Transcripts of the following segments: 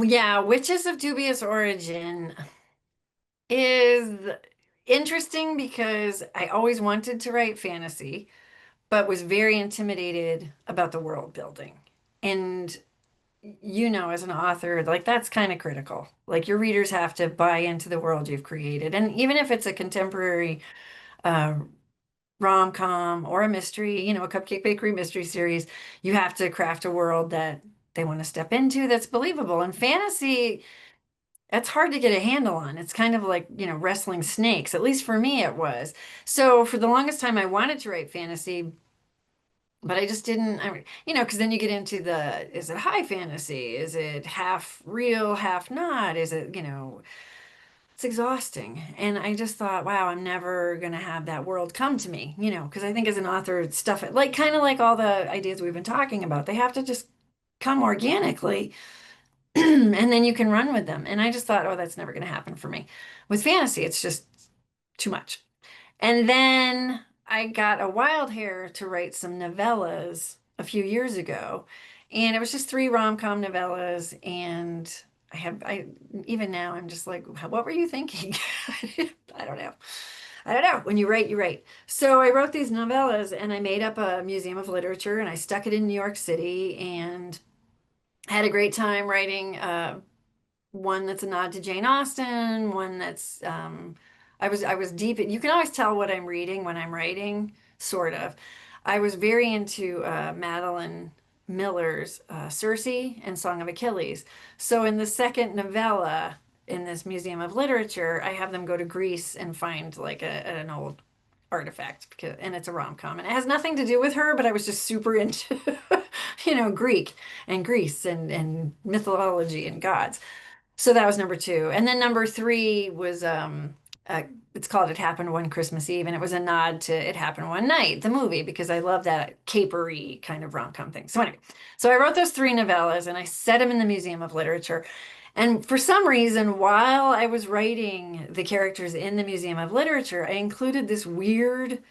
Yeah, Witches of Dubious Origin is interesting because I always wanted to write fantasy, but was very intimidated about the world building. And as an author, like that's kind of critical. Like your readers have to buy into the world you've created. And even if it's a contemporary uh, rom-com or a mystery, a Cupcake Bakery mystery series, you have to craft a world that they want to step into that's believable. And fantasy, that's hard to get a handle on. It's kind of like, wrestling snakes. At least for me, it was. So for the longest time, I wanted to write fantasy, but I just didn't, because then you get into is it high fantasy? Is it half real, half not? Is it, it's exhausting. And I just thought, wow, I'm never going to have that world come to me, because I think as an author, stuff, like kind of like all the ideas we've been talking about, they have to just come organically and then you can run with them. And I just thought, oh, that's never going to happen for me. With fantasy, it's just too much. And then I got a wild hair to write some novellas a few years ago. And it was just three rom-com novellas. And even now, I'm just like, what were you thinking? I don't know. I don't know. When you write, you write. So I wrote these novellas and I made up a museum of literature and I stuck it in New York City and had a great time writing one that's a nod to Jane Austen, one that's I was deep in, you can always tell what I'm reading when I'm writing, sort of. I was very into Madeline Miller's Circe and Song of Achilles. So in the second novella in this Museum of Literature, I have them go to Greece and find like an old artifact and it's a rom-com and it has nothing to do with her, but I was just super into Greek and Greece and mythology and gods. So that was number two. And then number three was uh, it's called It Happened One Christmas Eve, and it was a nod to It Happened One Night, the movie, because I love that capery kind of rom-com thing. So anyway, so I wrote those three novellas and I set them in the Museum of Literature. And for some reason, while I was writing the characters in the Museum of Literature, I included this weird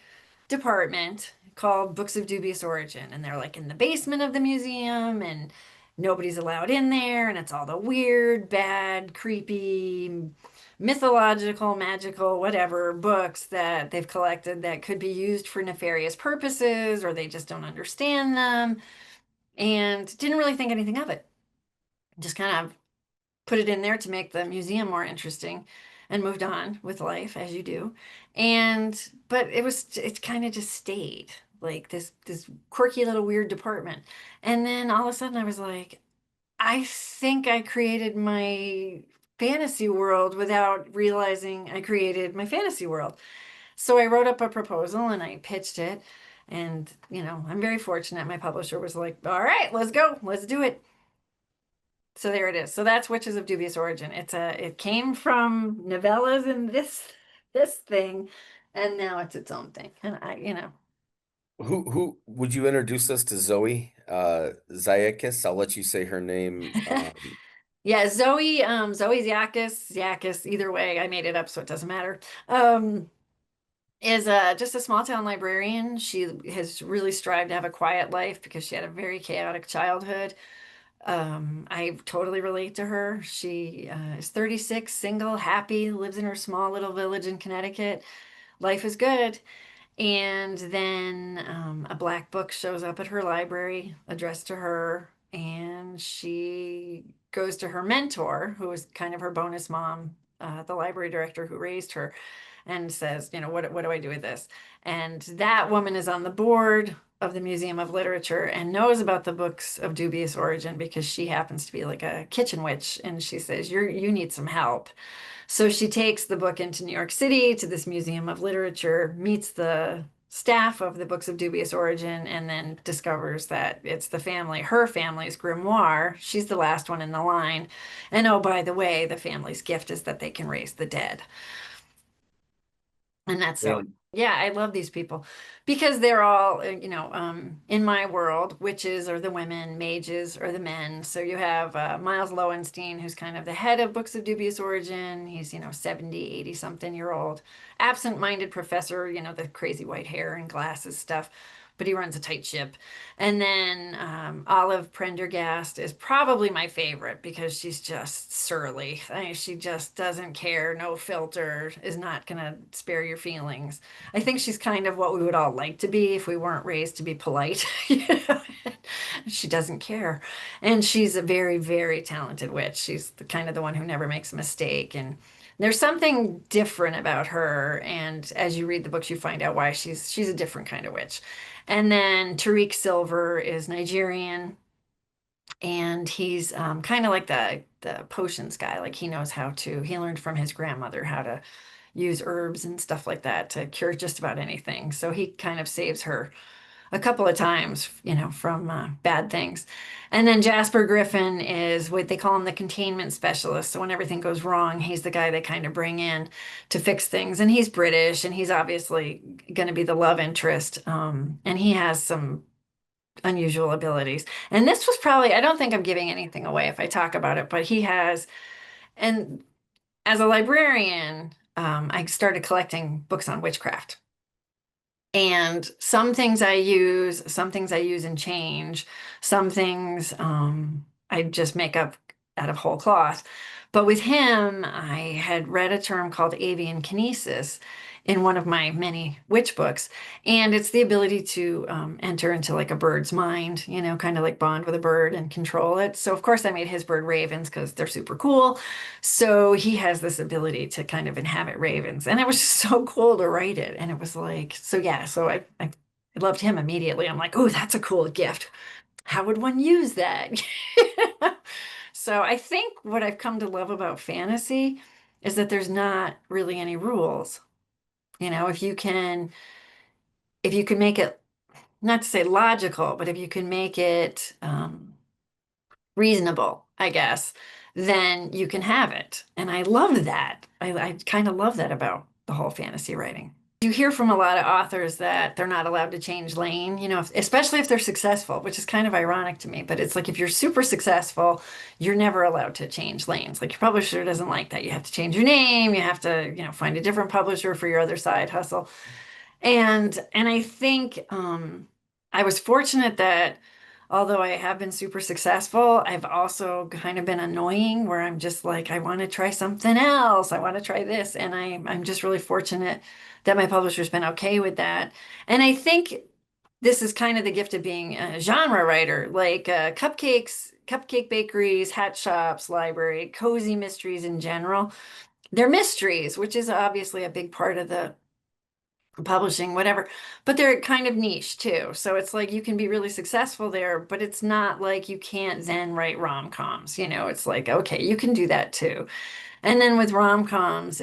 department called Books of Dubious Origin. And they're like in the basement of the museum, and nobody's allowed in there. And it's all the weird, bad, creepy, mythological, magical, whatever books that they've collected that could be used for nefarious purposes or they just don't understand them. And didn't really think anything of it. Just kind of put it in there to make the museum more interesting and moved on with life as you do. But it kind of just stayed like this quirky little weird department. And then all of a sudden I was like, I think I created my fantasy world without realizing I created my fantasy world. So I wrote up a proposal and I pitched it. And, I'm very fortunate. My publisher was like, all right, let's go. Let's do it. So there it is. So that's Witches of Dubious Origin. It came from novellas and this thing, and now it's its own thing. And Who would you introduce us to Zoe Zayakis? I'll let you say her name. yeah, Zoe Ziakis, either way, I made it up, so it doesn't matter. Is just a small town librarian. She has really strived to have a quiet life because she had a very chaotic childhood. I totally relate to her. She is 36, single, happy, lives in her small little village in Connecticut. Life is good. And then a black book shows up at her library addressed to her, and she goes to her mentor, who is kind of her bonus mom, the library director who raised her, and says, what do I do with this? And that woman is on the board of the Museum of Literature and knows about the books of dubious origin because she happens to be like a kitchen witch, and she says, you need some help. So she takes the book into New York City to this Museum of Literature, meets the staff of the books of dubious origin, and then discovers that it's her family's grimoire. She's the last one in the line. And oh, by the way, the family's gift is that they can raise the dead. And that's so, And yeah, I love these people because they're all, in my world, witches are the women, mages are the men. So you have Miles Lowenstein, who's kind of the head of Books of Dubious Origin. He's, 70, 80 something year old, absent-minded professor, the crazy white hair and glasses stuff. but he runs a tight ship. And then Olive Prendergast is probably my favorite because she's just surly. I mean, she just doesn't care, no filter, is not going to spare your feelings. I think she's kind of what we would all like to be if we weren't raised to be polite. You know? She doesn't care. And she's a very, very talented witch. She's the kind of the one who never makes a mistake. And there's something different about her. And as you read the books, you find out why she's a different kind of witch. And then Tariq Silver is Nigerian, and he's kind of like the potions guy. Like he knows how to. He learned from his grandmother how to use herbs and stuff like that to cure just about anything. So he kind of saves her a couple of times, from bad things. And then Jasper Griffin is what they call him, the containment specialist. So when everything goes wrong, he's the guy they kind of bring in to fix things. And he's British, and he's obviously going to be the love interest. And he has some unusual abilities. And this was probably, I don't think I'm giving anything away if I talk about it, but he has, and as a librarian, I started collecting books on witchcraft. And some things I use and change. Some things I just make up out of whole cloth. But with him, I had read a term called avian kinesis in one of my many witch books. And it's the ability to enter into like a bird's mind, kind of like bond with a bird and control it. So, of course, I made his bird ravens because they're super cool. So he has this ability to kind of inhabit ravens. And it was just so cool to write it. And it was like, so yeah, so I loved him immediately. I'm like, oh, that's a cool gift. How would one use that? So I think what I've come to love about fantasy is that there's not really any rules. If you can make it, not to say logical, but if you can make it reasonable, I guess, then you can have it. And I love that. I kind of love that about the whole fantasy writing. You hear from a lot of authors that they're not allowed to change lane, especially if they're successful, which is kind of ironic to me. But it's like if you're super successful, you're never allowed to change lanes. Like your publisher doesn't like that. You have to change your name. You have to, find a different publisher for your other side hustle. And I think I was fortunate that although I have been super successful, I've also kind of been annoying where I'm just like, I want to try something else. I want to try this. And I'm just really fortunate that my publisher's been okay with that. And I think this is kind of the gift of being a genre writer, like cupcake bakeries, hat shops, library, cozy mysteries in general. They're mysteries, which is obviously a big part of the publishing, whatever, but they're kind of niche too. So it's like you can be really successful there, but it's not like you can't then write rom-coms. It's like, okay, you can do that too. And then with rom-coms,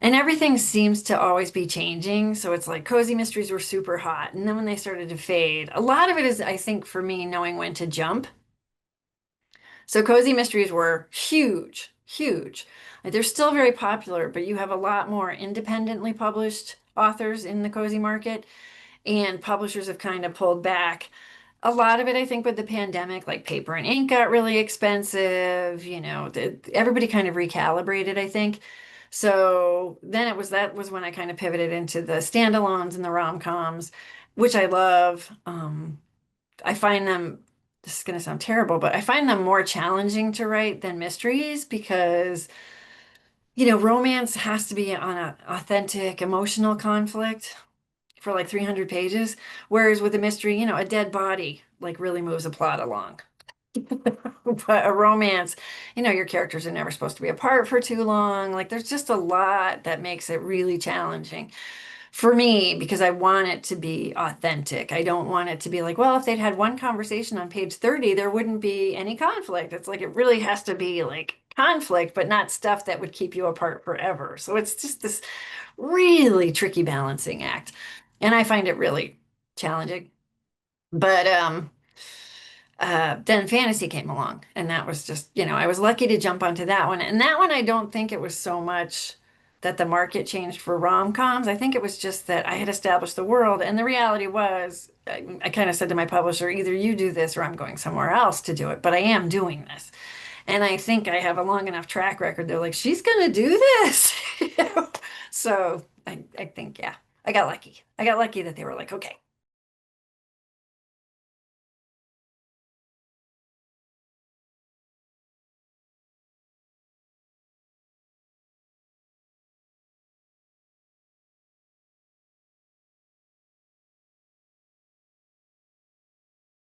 and everything seems to always be changing. So it's like cozy mysteries were super hot. And then when they started to fade, a lot of it is, I think, for me, knowing when to jump. So cozy mysteries were huge, huge. Like, they're still very popular, but you have a lot more independently published authors in the cozy market, and publishers have kind of pulled back. A lot of it, I think, with the pandemic, like paper and ink got really expensive, everybody kind of recalibrated, I think. So then that was when I kind of pivoted into the standalones and the rom-coms, which I love. I find them, this is going to sound terrible, but I find them more challenging to write than mysteries because, romance has to be on an authentic emotional conflict for like 300 pages. Whereas with a mystery, a dead body like really moves a plot along. But a romance, your characters are never supposed to be apart for too long. Like there's just a lot that makes it really challenging for me because I want it to be authentic. I don't want it to be like, well, if they'd had one conversation on page 30, there wouldn't be any conflict. It's like it really has to be like conflict, but not stuff that would keep you apart forever. So it's just this really tricky balancing act. And I find it really challenging. But then fantasy came along, and that was just, I was lucky to jump onto that one. And that one, I don't think it was so much that the market changed for rom-coms. I think it was just that I had established the world. And the reality was, I kind of said to my publisher, either you do this or I'm going somewhere else to do it, but I am doing this. And I think I have a long enough track record. They're like, she's going to do this. So I think, yeah, I got lucky. I got lucky that they were like, okay.